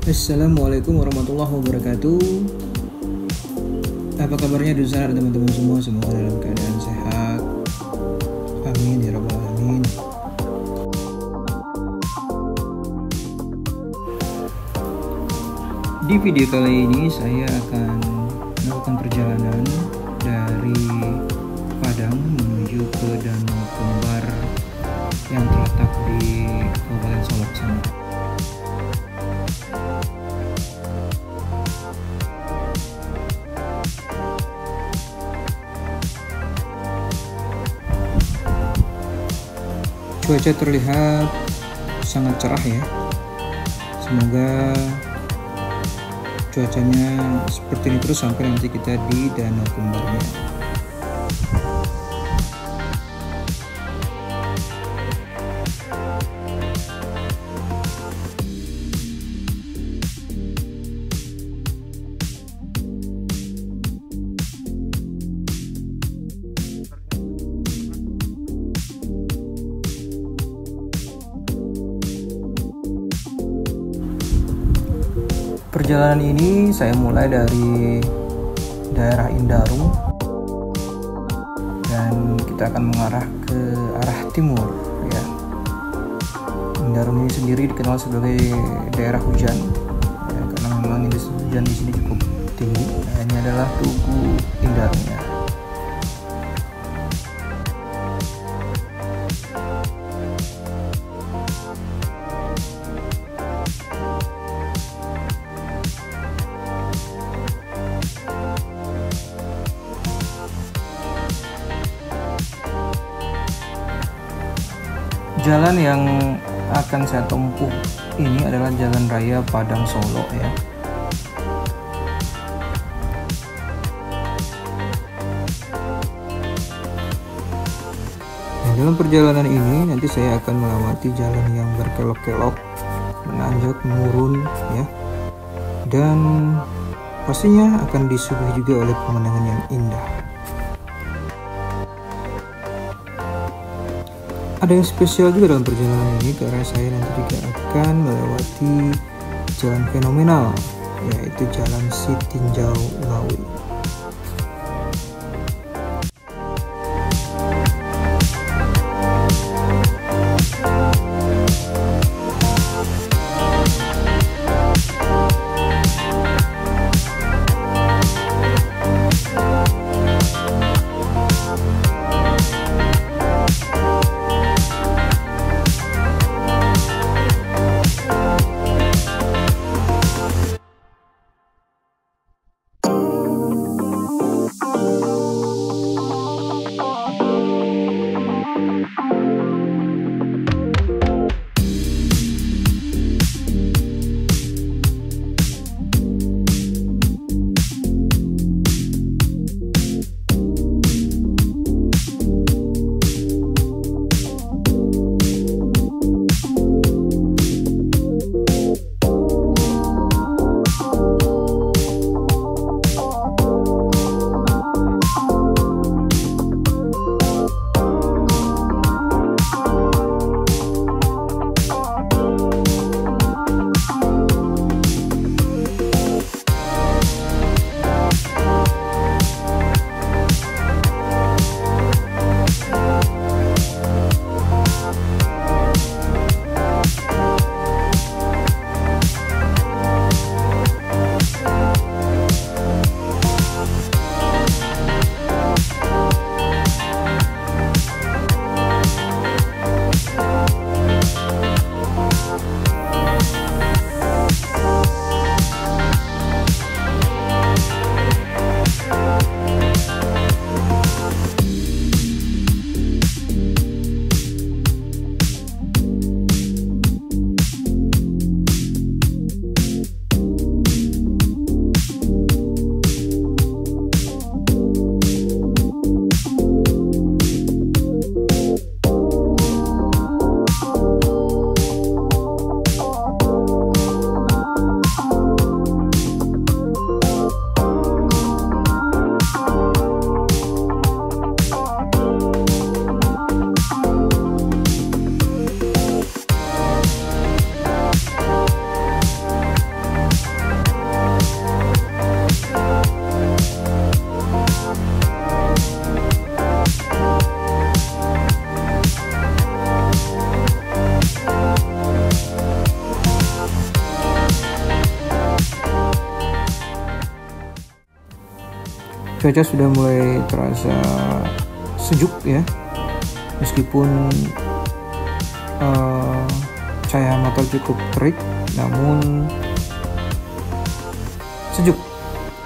Assalamualaikum warahmatullahi wabarakatuh. Apa kabarnya di sana teman-teman semua? Semoga dalam keadaan sehat. Amin ya rabbal alamin. Di video kali ini saya akan melakukan perjalanan dari Padang menuju ke Danau Kembar yang terletak di Kabupaten Solok sana. Cuaca terlihat sangat cerah ya. Semoga cuacanya seperti ini terus sampai nanti kita di Danau Kembarnya. Perjalanan ini saya mulai dari daerah Indarung dan kita akan mengarah ke arah timur ya. Indarung ini sendiri dikenal sebagai daerah hujan ya, karena memang hujan di sini cukup tinggi. Nah, ini adalah Tugu Indarungnya. Jalan yang akan saya tempuh ini adalah Jalan Raya Padang Solo ya. Nah, dalam perjalanan ini nanti saya akan melewati jalan yang berkelok-kelok, menanjak, menurun ya. Dan pastinya akan disuguhi juga oleh pemandangan yang indah. Ada yang spesial juga dalam perjalanan ini karena saya nanti juga akan melewati jalan fenomenal, yaitu Jalan Sitinjau Ngawi. cuaca sudah mulai terasa sejuk ya, meskipun cahaya mata cukup terik, namun sejuk,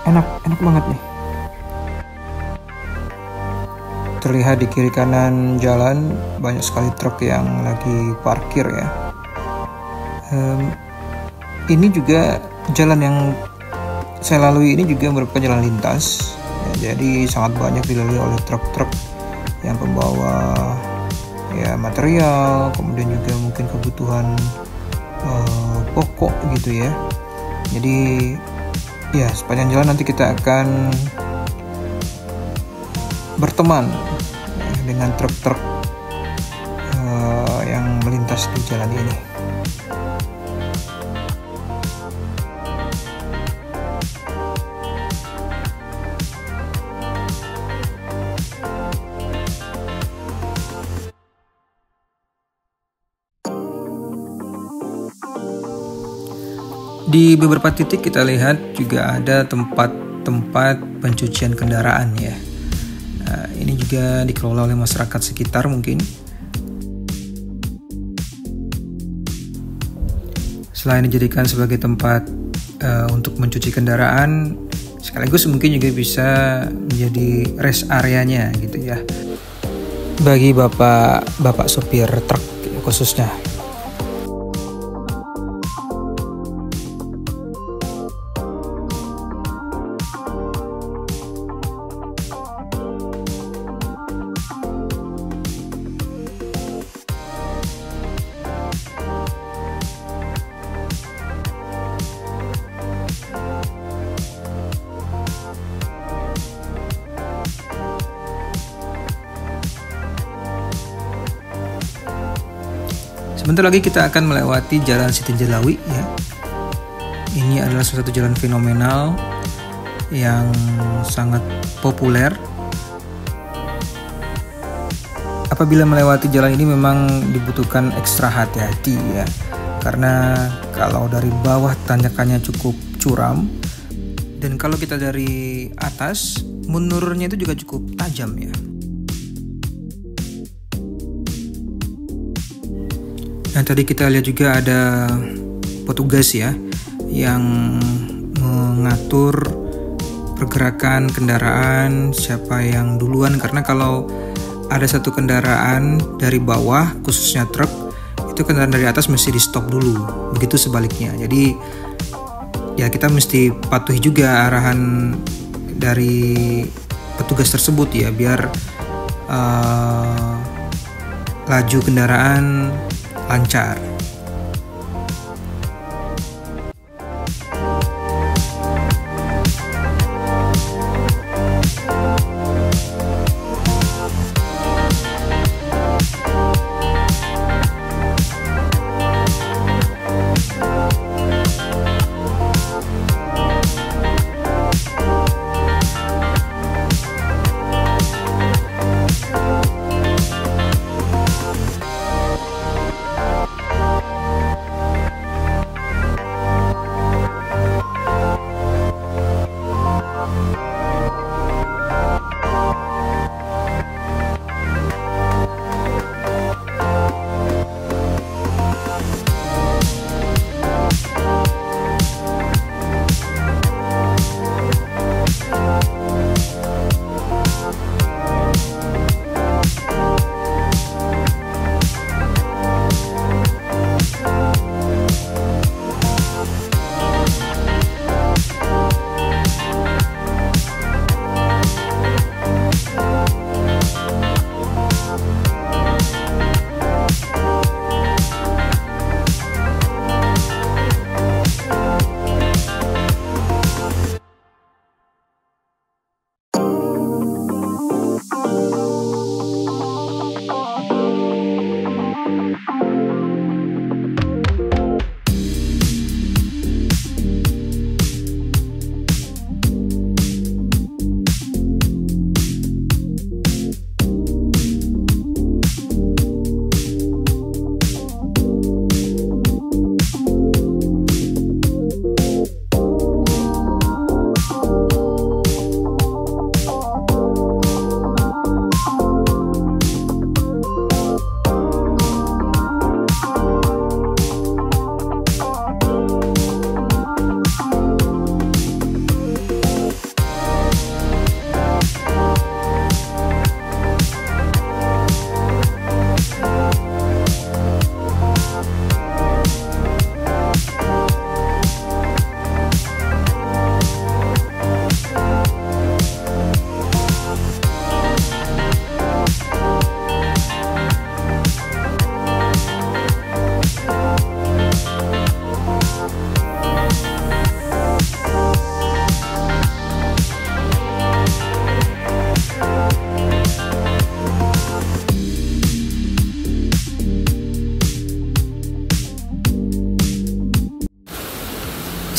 enak banget nih. Terlihat di kiri kanan jalan banyak sekali truk yang lagi parkir ya. Ini juga jalan yang saya lalui ini juga merupakan jalan lintas ya, jadi sangat banyak dilalui oleh truk-truk yang pembawa ya material, kemudian juga mungkin kebutuhan pokok gitu ya. Jadi ya sepanjang jalan nanti kita akan berteman dengan truk-truk yang melintas di jalan ini. Di beberapa titik kita lihat juga ada tempat pencucian kendaraan ya. Ini juga dikelola oleh masyarakat sekitar mungkin. Selain dijadikan sebagai tempat untuk mencuci kendaraan, sekaligus mungkin juga bisa menjadi rest areanya gitu ya, bagi bapak sopir truk khususnya. Sebentar lagi kita akan melewati Jalan Siti Jelawi ya. Ini adalah salah satu jalan fenomenal yang sangat populer. Apabila melewati jalan ini memang dibutuhkan ekstra hati-hati ya, karena kalau dari bawah tanjakannya cukup curam, dan kalau kita dari atas menurunnya itu juga cukup tajam ya. Nah, tadi kita lihat juga ada petugas ya yang mengatur pergerakan kendaraan, siapa yang duluan, karena kalau ada satu kendaraan dari bawah khususnya truk, itu kendaraan dari atas mesti di stop dulu, begitu sebaliknya. Jadi ya kita mesti patuhi juga arahan dari petugas tersebut ya, biar laju kendaraan lancar.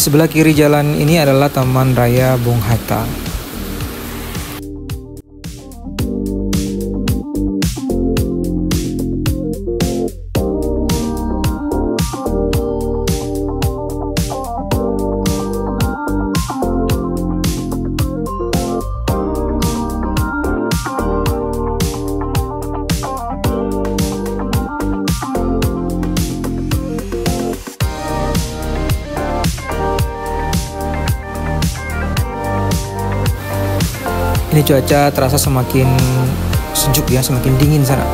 sebelah kiri jalan ini adalah Taman Raya Bung Hatta. Ini cuaca terasa semakin sejuk ya, semakin dingin sana.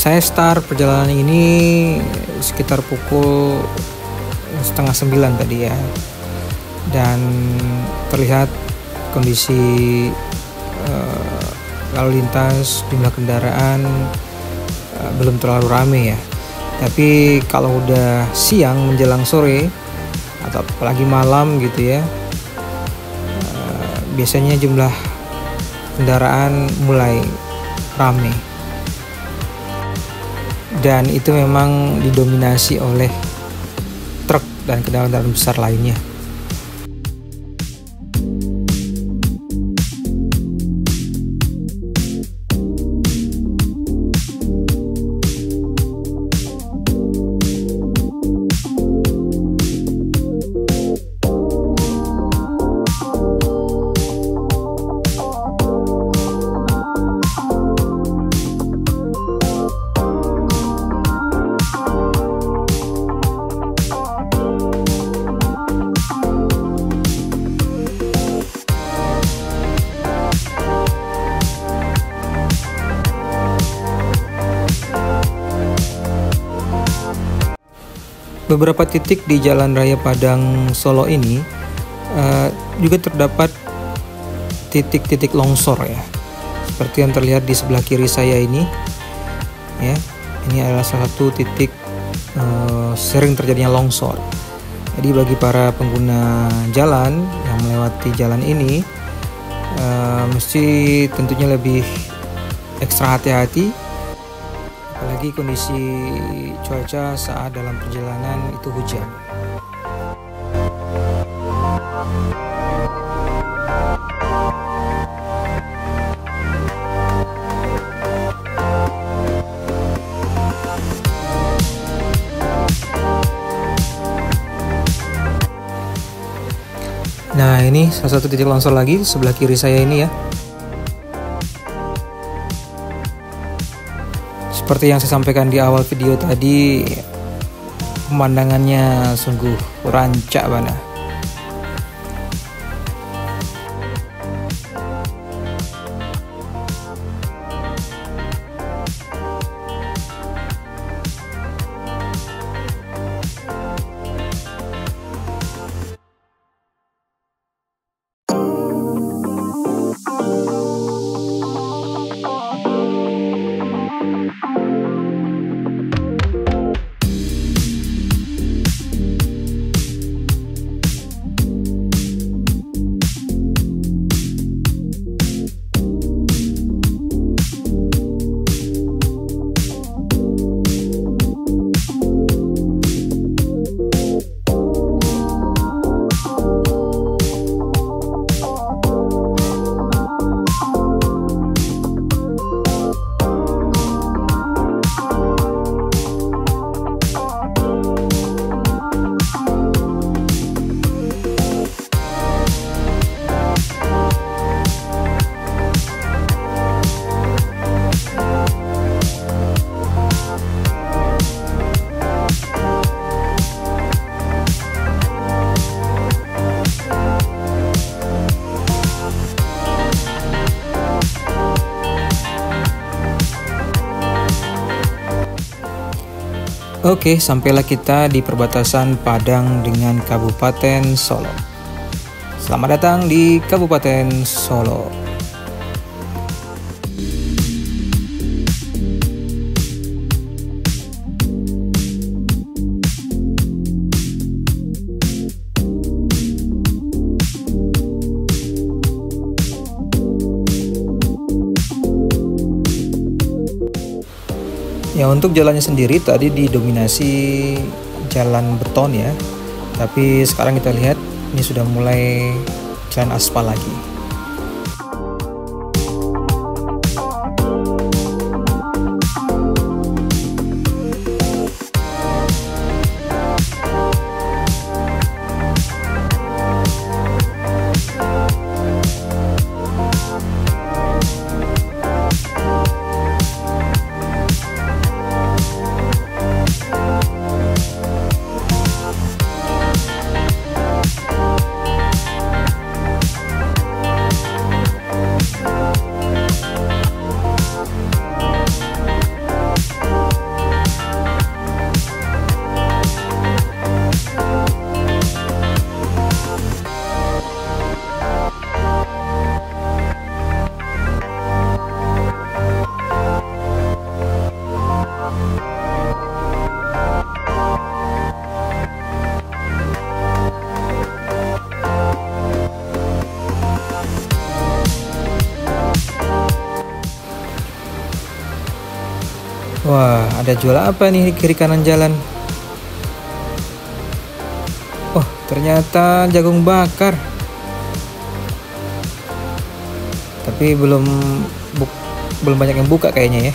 Saya start perjalanan ini sekitar pukul 8:30 tadi ya, dan terlihat kondisi lalu lintas, jumlah kendaraan belum terlalu ramai ya. Tapi kalau udah siang menjelang sore atau apalagi malam gitu ya, biasanya jumlah kendaraan mulai ramai. Dan itu memang didominasi oleh truk dan kendaraan besar lainnya. Beberapa titik di Jalan Raya Padang Solo ini juga terdapat titik-titik longsor ya, seperti yang terlihat di sebelah kiri saya ini ya. Ini adalah salah satu titik sering terjadinya longsor. Jadi bagi para pengguna jalan yang melewati jalan ini mesti tentunya lebih ekstra hati-hati, apalagi kondisi cuaca saat dalam perjalanan itu hujan. Nah, ini salah satu titik longsor lagi sebelah kiri saya ini ya. Seperti yang saya sampaikan di awal video tadi, pemandangannya sungguh rancak bana. Oke, sampailah kita di perbatasan Padang dengan Kabupaten Solo. Selamat datang di Kabupaten Solo. Ya, untuk jalannya sendiri tadi didominasi jalan beton ya. Tapi sekarang kita lihat ini sudah mulai jalan aspal lagi. Wah, ada jual apa nih di kiri kanan jalan? Oh, ternyata jagung bakar. Tapi belum banyak yang buka kayaknya ya.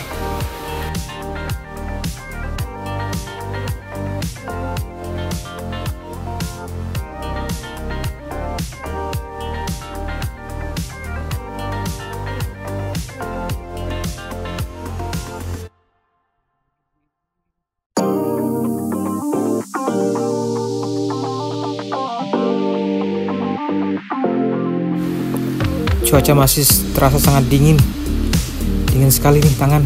Cuaca masih terasa sangat dingin sekali nih tangan.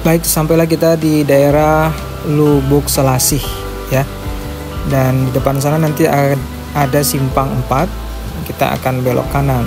Baik, sampailah kita di daerah Lubuk Selasih ya. Dan di depan sana nanti ada simpang 4. Kita akan belok kanan.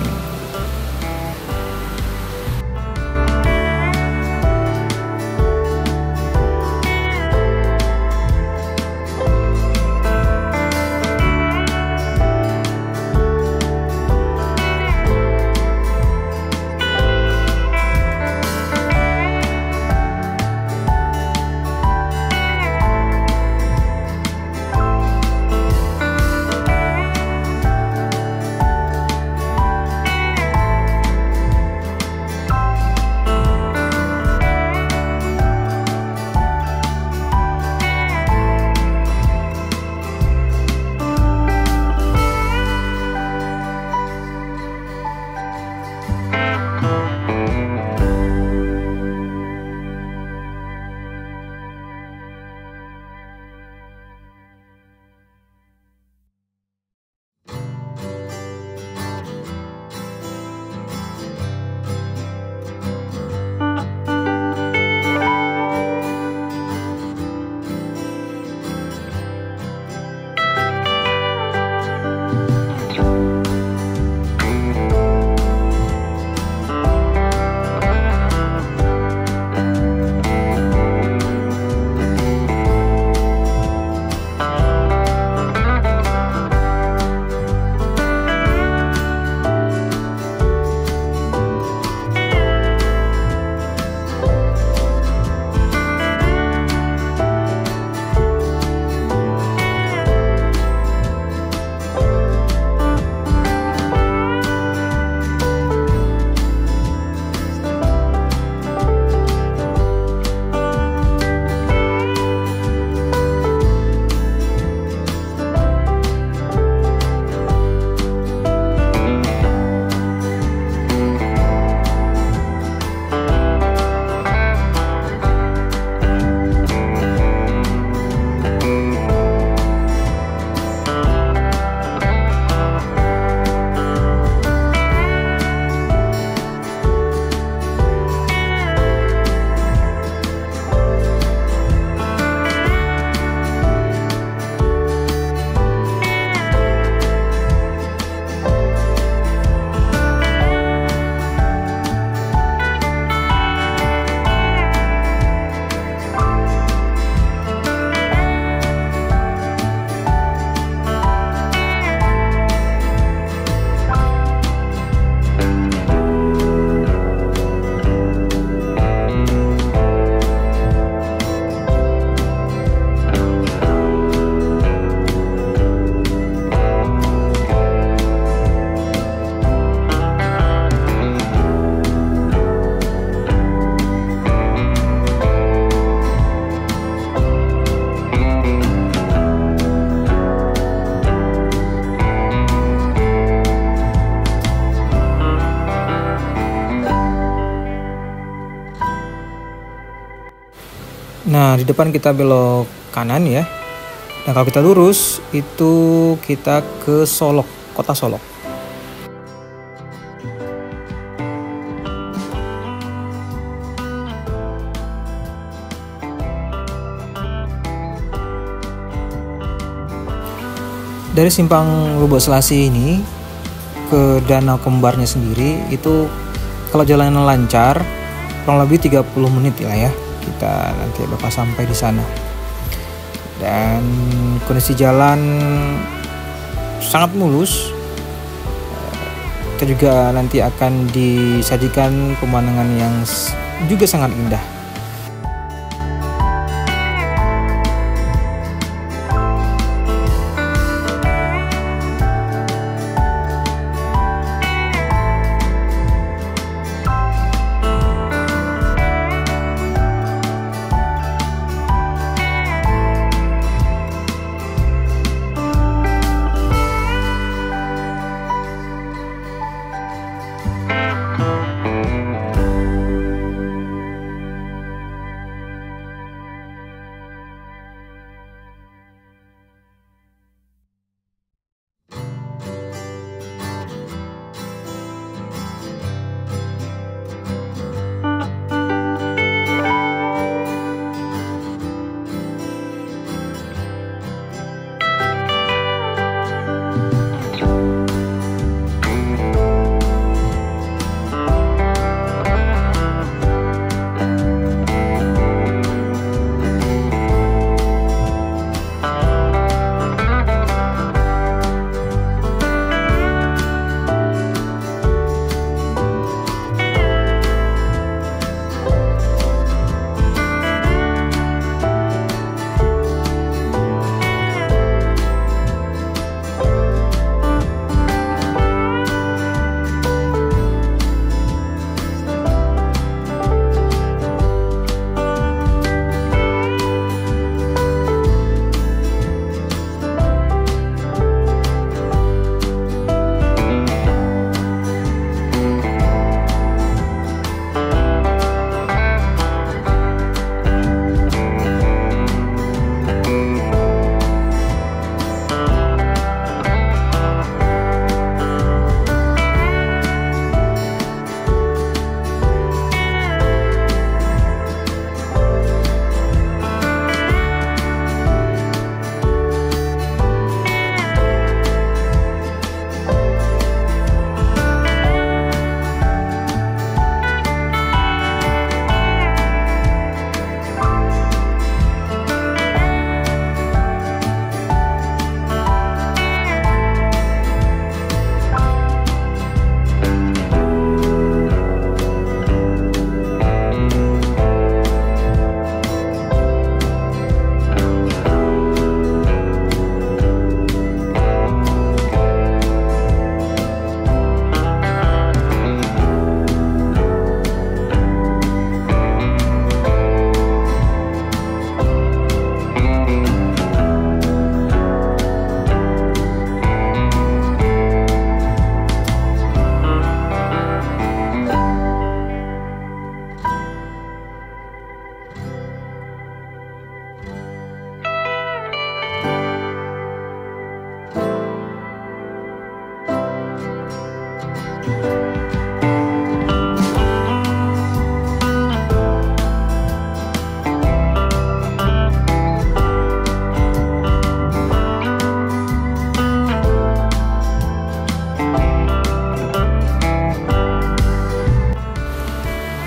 Nah, di depan kita belok kanan ya. Dan kalau kita lurus, itu kita ke Solok, kota Solok. Dari simpang Lubuk Selasih ini ke Danau Kembarnya sendiri, itu kalau jalannya lancar, kurang lebih 30 menit lah ya. Kita nanti bakal sampai di sana. Dan kondisi jalan sangat mulus. Kita juga nanti akan disajikan pemandangan yang juga sangat indah.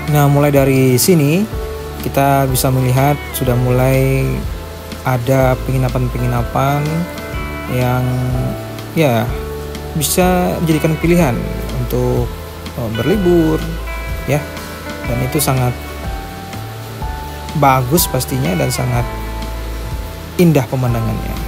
Nah, mulai dari sini kita bisa melihat sudah mulai ada penginapan-penginapan yang ya bisa dijadikan pilihan untuk berlibur ya, dan itu sangat bagus pastinya dan sangat indah pemandangannya.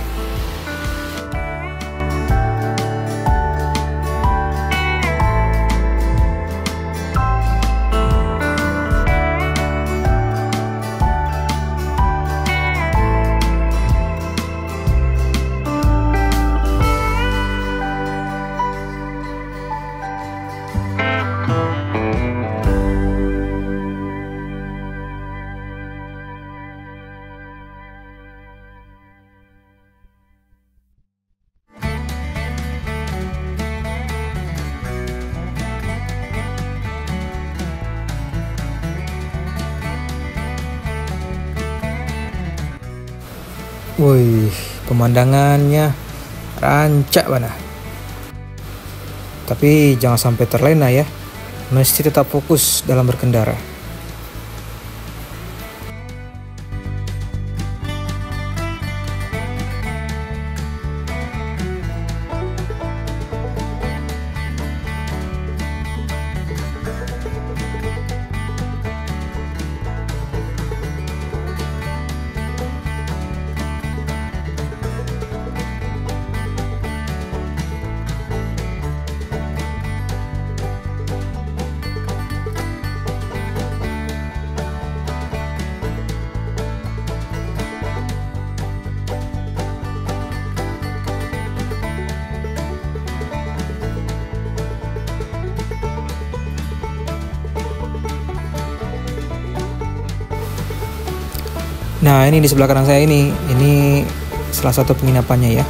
Wih, pemandangannya rancak banget. Tapi jangan sampai terlena ya. Mesti tetap fokus dalam berkendara. Nah, ini di sebelah kanan saya ini salah satu penginapannya ya.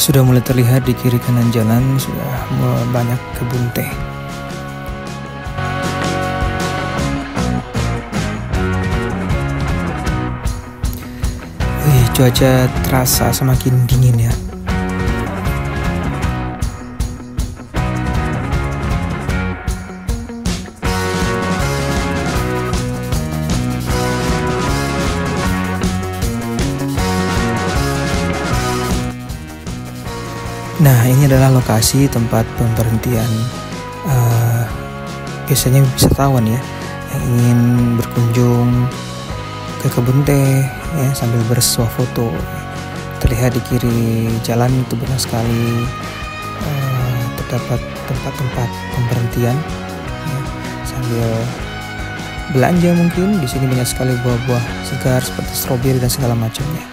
Sudah mulai terlihat di kiri kanan jalan sudah mulai banyak kebun teh. Wih, cuaca terasa semakin dingin ya. Nah, ini adalah lokasi tempat pemberhentian biasanya wisatawan ya yang ingin berkunjung ke kebun teh ya, sambil bersuah foto. Terlihat di kiri jalan itu banyak sekali terdapat tempat-tempat pemberhentian ya, sambil belanja mungkin. Di sini banyak sekali buah-buah segar seperti stroberi dan segala macamnya.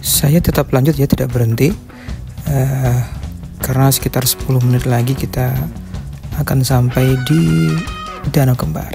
Saya tetap lanjut ya, tidak berhenti. Karena sekitar 10 menit lagi kita akan sampai di Danau Kembar.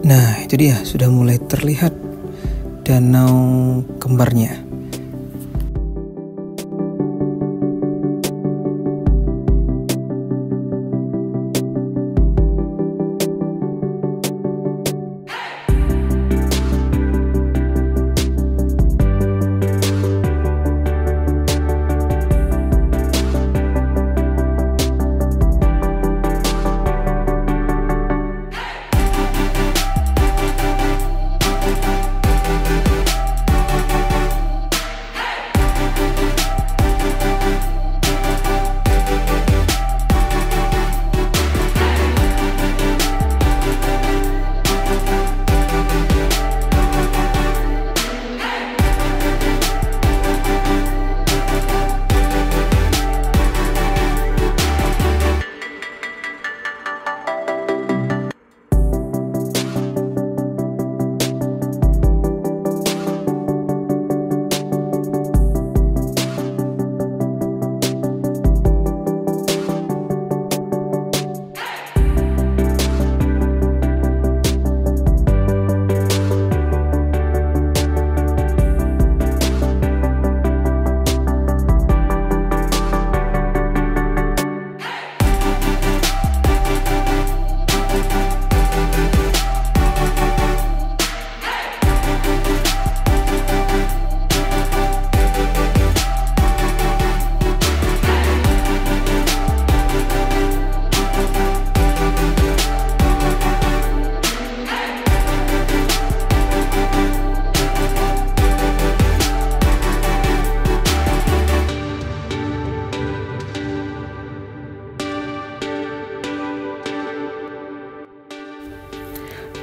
Nah, itu dia, sudah mulai terlihat danau kembarnya.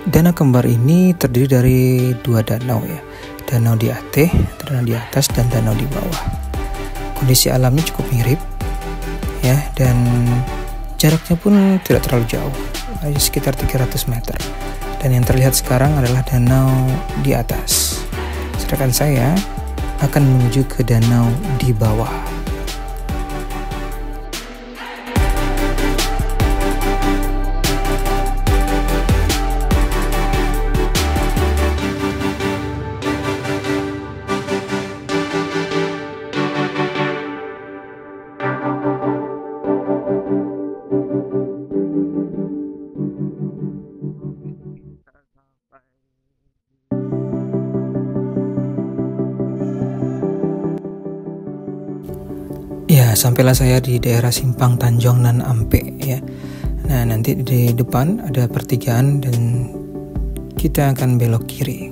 Danau kembar ini terdiri dari dua danau ya, danau di atas dan danau di bawah. Kondisi alamnya cukup mirip ya, dan jaraknya pun tidak terlalu jauh, hanya sekitar 300 meter. Dan yang terlihat sekarang adalah danau di atas, sedangkan saya akan menuju ke danau di bawah. Ya, sampailah saya di daerah Simpang Tanjong Nan Ampe ya. Nah, nanti di depan ada pertigaan dan kita akan belok kiri.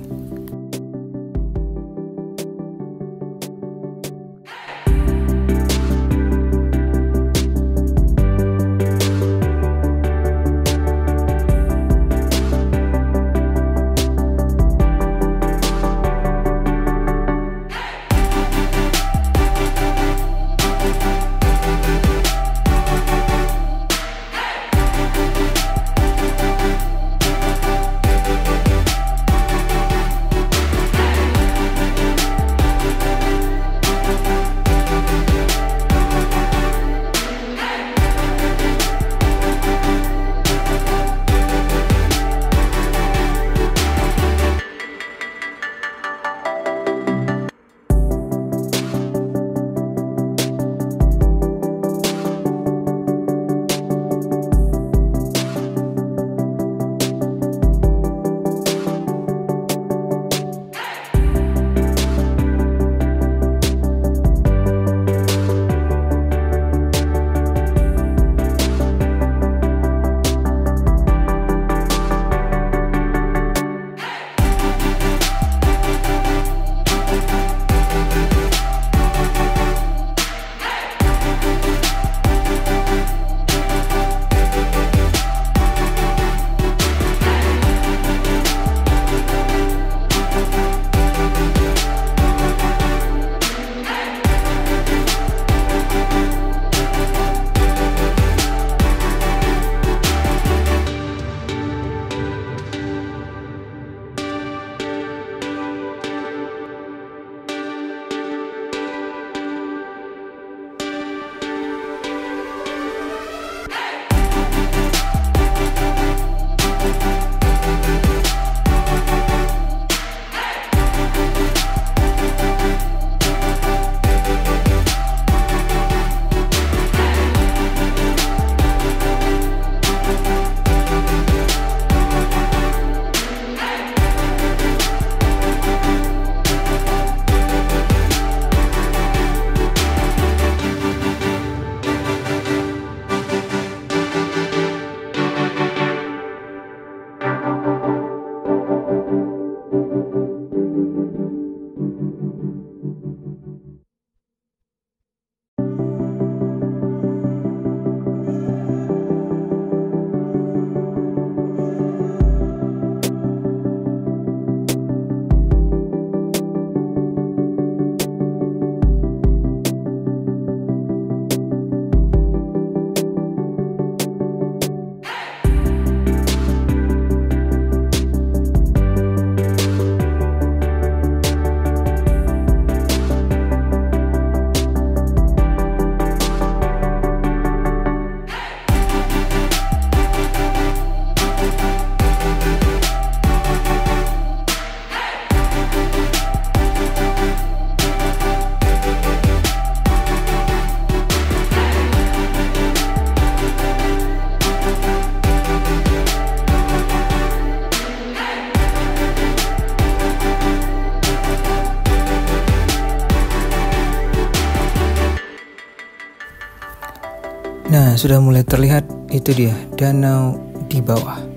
sudah mulai terlihat, itu dia danau di bawah.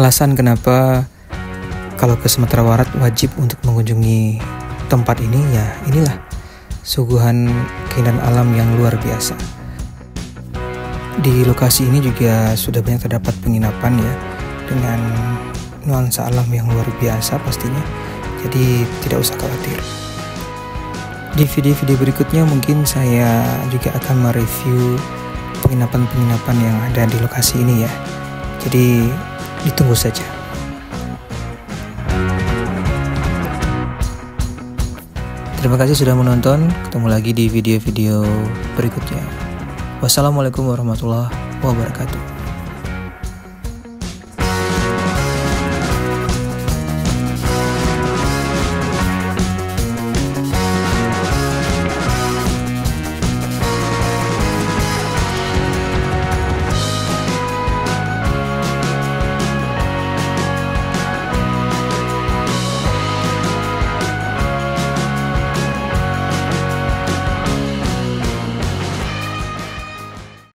Alasan kenapa kalau ke Sumatera Barat wajib untuk mengunjungi tempat ini, ya inilah suguhan keindahan alam yang luar biasa. Di lokasi ini juga sudah banyak terdapat penginapan ya, dengan nuansa alam yang luar biasa pastinya, jadi tidak usah khawatir. Di video-video berikutnya mungkin saya juga akan mereview penginapan-penginapan yang ada di lokasi ini ya, jadi ditunggu saja. Terima kasih sudah menonton. Ketemu lagi di video-video berikutnya. Wassalamualaikum warahmatullahi wabarakatuh.